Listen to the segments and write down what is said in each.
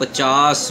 50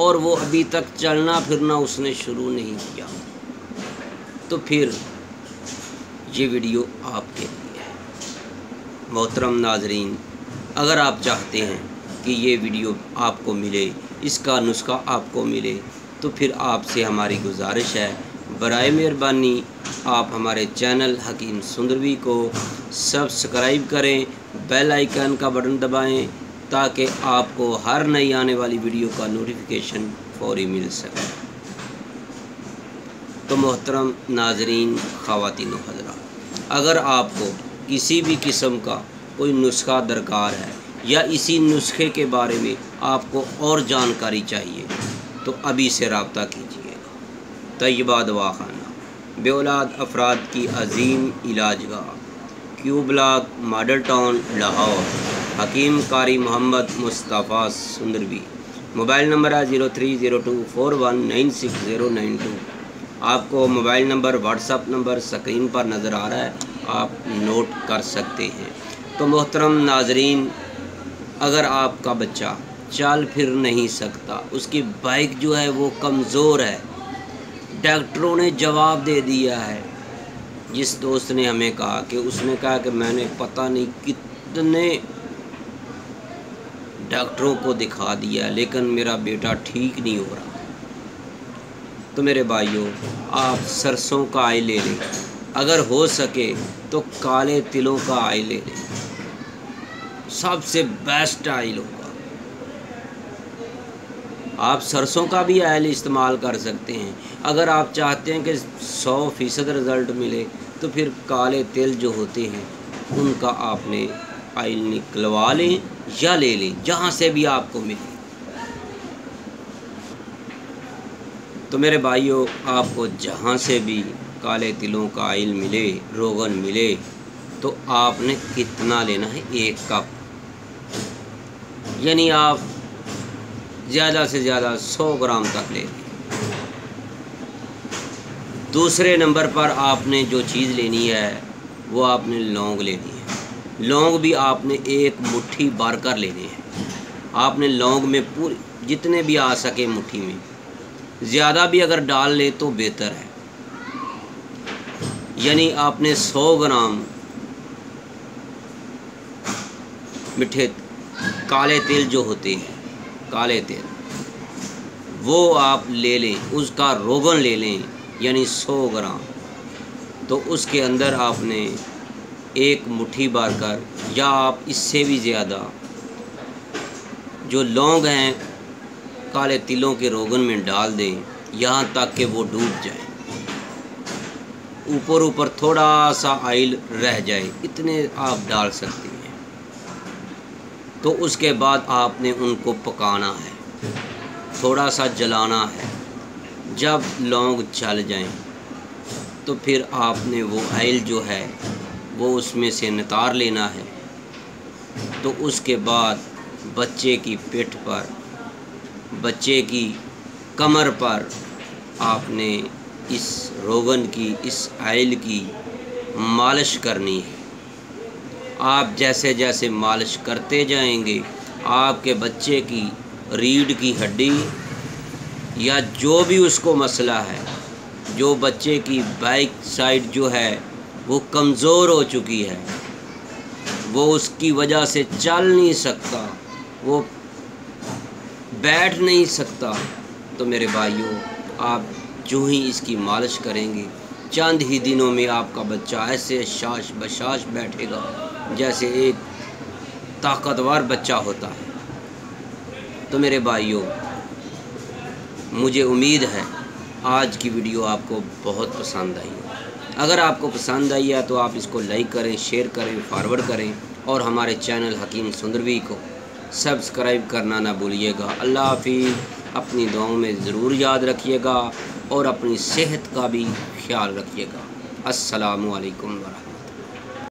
اور وہ ابھی تک چلنا پھرنا اس نے شروع نہیں کیا، تو پھر یہ ویڈیو آپ کے لیے ہے۔ محترم ناظرین، اگر آپ چاہتے ہیں کہ یہ ویڈیو آپ کو ملے، اس کا نسخہ آپ کو ملے، تو پھر آپ سے ہماری گزارش ہے، برائے مہربانی آپ ہمارے چینل حکیم سندروی کو سبسکرائب کریں، بیل آئیکن کا بٹن دبائیں تاکہ آپ کو ہر نئی آنے والی ویڈیو کا نوٹیفیکیشن فوری مل سکے۔ تو محترم ناظرین، خواتین و حضرات، اگر آپ کو کسی بھی قسم کا کوئی نسخہ درکار ہے یا اسی نسخے کے بارے میں آپ کو اور جانکاری چاہیے تو ابھی سے رابطہ کیجیے گا۔ طیبہ دواخانہ، بے اولاد افراد کی عظیم علاج گاہ، کیو بلاک، ماڈل ٹاؤن، لاہور۔ حکیم قاری محمد مصطفیٰ سندروی۔ موبائل نمبر ہے 0302419692۔ آپ کو mobile number WhatsApp number screen پر نظر آ رہا ہے، آپ نوٹ کر سکتے ہیں۔ تو محترم ناظرین، اگر آپ کا بچہ چل پھر نہیں سکتا، اس کی بائک جو ہے وہ کمزور ہے، ڈاکٹروں نے جواب دے دیا ہے، جس دوست نے ہمیں کہا کہ اس نے کہا کہ میں نے پتہ نہیں کتنے ڈاکٹروں کو دکھا دیا لیکن میرا بیٹا ٹھیک نہیں ہو رہا، تو میرے بھائیوں، آپ سرسوں کا آئل لے لیں، اگر ہو سکے تو کالے تلوں کا آئل لے لیں، سب سے بیسٹ آئل ہوگا۔ آپ سرسوں کا بھی آئل استعمال کر سکتے ہیں۔ اگر آپ چاہتے ہیں کہ 100% رزلٹ ملے تو پھر کالے تل جو ہوتے ہیں ان کا آپ نے آئل نکلوا لیں یا لے لیں، جہاں سے بھی آپ کو ملے۔ تو میرے بھائیوں، آپ کو جہاں سے بھی کالے تلوں کا آئل ملے، روغن ملے، تو آپ نے کتنا لینا ہے؟ 1 کپ، یعنی آپ زیادہ سے زیادہ 100 گرام تک لے لیں۔ دوسرے نمبر پر آپ نے جو چیز لینی ہے وہ آپ نے لونگ لینی ہے۔ لونگ بھی آپ نے 1 مٹھی بھر کر لینے ہیں۔ آپ نے لونگ میں پوری جتنے بھی آ سکے مٹھی میں، زیادہ بھی اگر ڈال لیں تو بہتر ہے، یعنی آپ نے 100 گرام میٹھے کالے تل جو ہوتے ہیں، کالے تل وہ آپ لے لیں، اس کا روغن لے لیں، یعنی 100 گرام، تو اس کے اندر آپ نے 1 مٹھی بھر کر یا آپ اس سے بھی زیادہ جو لونگ ہیں کالے تلوں کے روغن میں ڈال دیں یہاں تک کہ وہ ڈوب جائیں، اوپر تھوڑا سا آئل رہ جائے، اتنے آپ ڈال سکتے ہیں۔ تو اس کے بعد آپ نے ان کو پکانا ہے، تھوڑا سا جلانا ہے۔ جب لونگ جل جائیں تو پھر آپ نے وہ آئل جو ہے وہ اس میں سے نتار لینا ہے۔ تو اس کے بعد بچے کی پیٹھ پر، بچے کی کمر پر آپ نے اس روغن کی، اس آئل کی مالش کرنی ہے۔ آپ جیسے جیسے مالش کرتے جائیں گے، آپ کے بچے کی ریڑھ کی ہڈی یا جو بھی اس کو مسئلہ ہے، جو بچے کی بیک سائڈ جو ہے وہ کمزور ہو چکی ہے، وہ اس کی وجہ سے چل نہیں سکتا، وہ بیٹھ نہیں سکتا، تو میرے بھائیوں، آپ جو ہی اس کی مالش کریں گے، چند ہی دنوں میں آپ کا بچہ ایسے شاش بشاش بیٹھے گا جیسے ایک طاقتور بچہ ہوتا ہے۔ تو میرے بھائیوں، مجھے امید ہے آج کی ویڈیو آپ کو بہت پسند آئی ہے۔ اگر آپ کو پسند آئی ہے تو آپ اس کو لائک کریں، شیئر کریں، فارورڈ کریں، اور ہمارے چینل حکیم سندروی کو سبسکرائب کرنا نہ بھولیے گا۔ اللہ حافظ، اپنی دعاؤں میں ضرور یاد رکھیے گا اور اپنی صحت کا بھی خیال رکھیے گا۔ السلام علیکم ورحمۃ اللہ۔